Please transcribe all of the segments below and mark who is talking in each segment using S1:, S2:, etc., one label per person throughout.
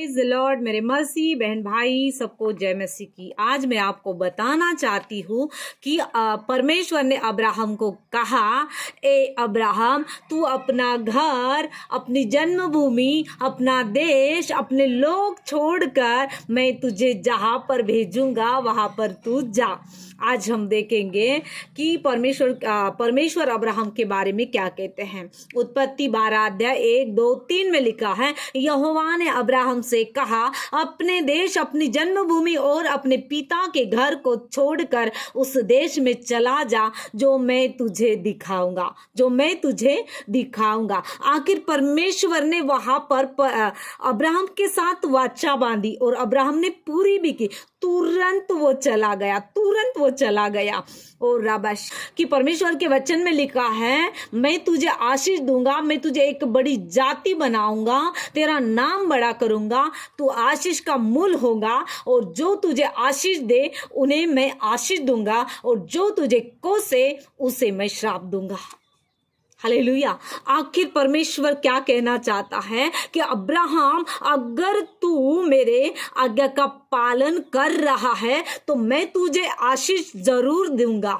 S1: Praise the Lord. मेरे मसीह बहन भाई सबको जय मसीह की। आज मैं आपको बताना चाहती हूँ कि परमेश्वर ने अब्राहम को कहा, ए अब्राहम, तू अपना घर, अपनी जन्मभूमि, अपना देश, अपने लोग छोड़कर मैं तुझे जहाँ पर भेजूंगा वहाँ पर तू जा। आज हम देखेंगे कि परमेश्वर अब्राहम के बारे में क्या कहते हैं। उत्पत्ति 12 अध्याय 1, 2, 3 में लिखा है, यहोवा ने अब्राहम से कहा, अपने देश, अपनी जन्मभूमि और अपने पिता के घर को छोड़कर उस देश में चला जा जो मैं तुझे दिखाऊंगा। आखिर परमेश्वर ने वहां पर अब्राहम के साथ वाचा बांधी और अब्राहम ने पूरी भी की। तुरंत वो चला गया। और राबाश कि परमेश्वर के वचन में लिखा है, मैं तुझे आशीष दूंगा, मैं तुझे एक बड़ी जाति बनाऊंगा, तेरा नाम बड़ा करूंगा, तू आशीष का मूल होगा, और जो तुझे आशीष दे उन्हें मैं आशीष दूंगा, और जो तुझे कोसे उसे मैं श्राप दूंगा। हालेलुया। आखिर परमेश्वर क्या कहना चाहता है कि अब्राहम, अगर तू मेरे आज्ञा का पालन कर रहा है तो मैं तुझे आशीष जरूर दूंगा,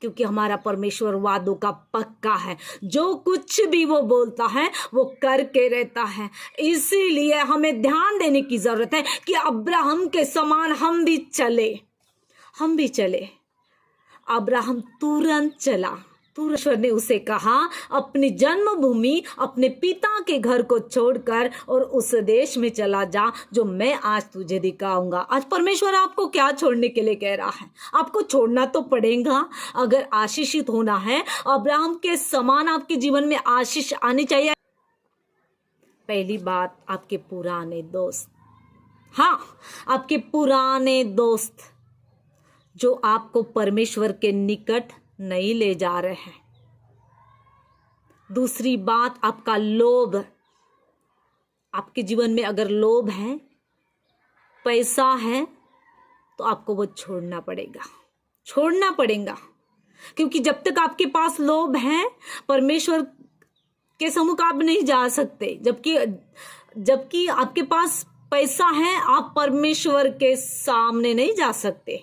S1: क्योंकि हमारा परमेश्वर वादों का पक्का है। जो कुछ भी वो बोलता है वो करके रहता है। इसीलिए हमें ध्यान देने की जरूरत है कि अब्राहम के समान हम भी चले। अब्राहम तुरंत चला। परमेश्वर ने उसे कहा, अपनी जन्मभूमि, अपने पिता के घर को छोड़कर और उस देश में चला जा जो मैं आज तुझे दिखाऊंगा। आज परमेश्वर आपको क्या छोड़ने के लिए कह रहा है? आपको छोड़ना तो पड़ेगा अगर आशीषित होना है। अब्राहम के समान आपके जीवन में आशीष आनी चाहिए। पहली बात, आपके पुराने दोस्त। हाँ, आपके पुराने दोस्त जो आपको परमेश्वर के निकट नहीं ले जा रहे हैं। दूसरी बात, आपका लोभ। आपके जीवन में अगर लोभ है, पैसा है, तो आपको वो छोड़ना पड़ेगा। क्योंकि जब तक आपके पास लोभ है, परमेश्वर के सम्मुख आप नहीं जा सकते। जबकि आपके पास पैसा है, आप परमेश्वर के सामने नहीं जा सकते,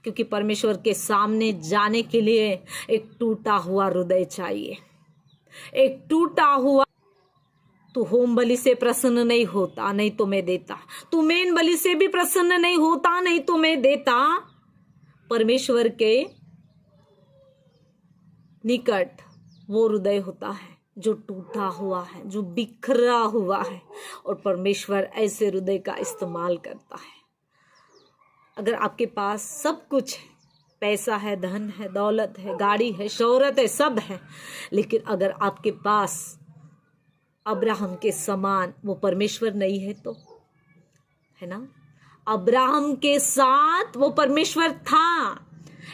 S1: क्योंकि परमेश्वर के सामने जाने के लिए एक टूटा हुआ हृदय चाहिए। एक टूटा हुआ। तू होम बलि से प्रसन्न नहीं होता, नहीं तो मैं देता। तू मेन बलि से भी प्रसन्न नहीं होता, नहीं तो मैं देता। परमेश्वर के निकट वो हृदय होता है जो टूटा हुआ है, जो बिखरा हुआ है, और परमेश्वर ऐसे हृदय का इस्तेमाल करता है। अगर आपके पास सब कुछ है, पैसा है, धन है, दौलत है, गाड़ी है, शोहरत है, सब है, लेकिन अगर आपके पास अब्राहम के समान वो परमेश्वर नहीं है, तो है ना, अब्राहम के साथ वो परमेश्वर था,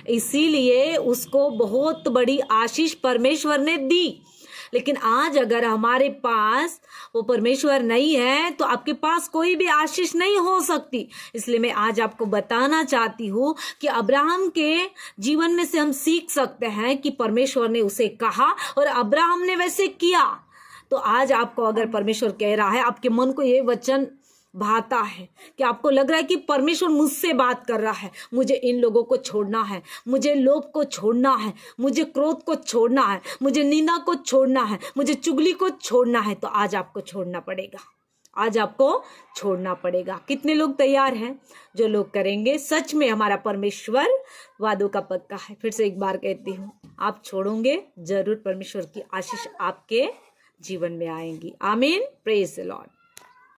S1: इसीलिए उसको बहुत बड़ी आशीष परमेश्वर ने दी। लेकिन आज अगर हमारे पास वो परमेश्वर नहीं है तो आपके पास कोई भी आशीष नहीं हो सकती। इसलिए मैं आज आपको बताना चाहती हूँ कि अब्राहम के जीवन में से हम सीख सकते हैं कि परमेश्वर ने उसे कहा और अब्राहम ने वैसे किया। तो आज आपको अगर परमेश्वर कह रहा है, आपके मन को ये वचन भाता है कि आपको लग रहा है कि परमेश्वर मुझसे बात कर रहा है, मुझे इन लोगों को छोड़ना है, मुझे लोभ को छोड़ना है, मुझे क्रोध को छोड़ना है, मुझे निंदा को छोड़ना है, मुझे चुगली को छोड़ना है, तो आज आपको छोड़ना पड़ेगा। कितने लोग तैयार हैं? जो लोग करेंगे, सच में हमारा परमेश्वर वादों का पक्का है। फिर से एक बार कहती हूँ, आप छोड़ोगे जरूर, परमेश्वर की आशीष आपके जीवन में आएंगी। आमीन। Praise the Lord.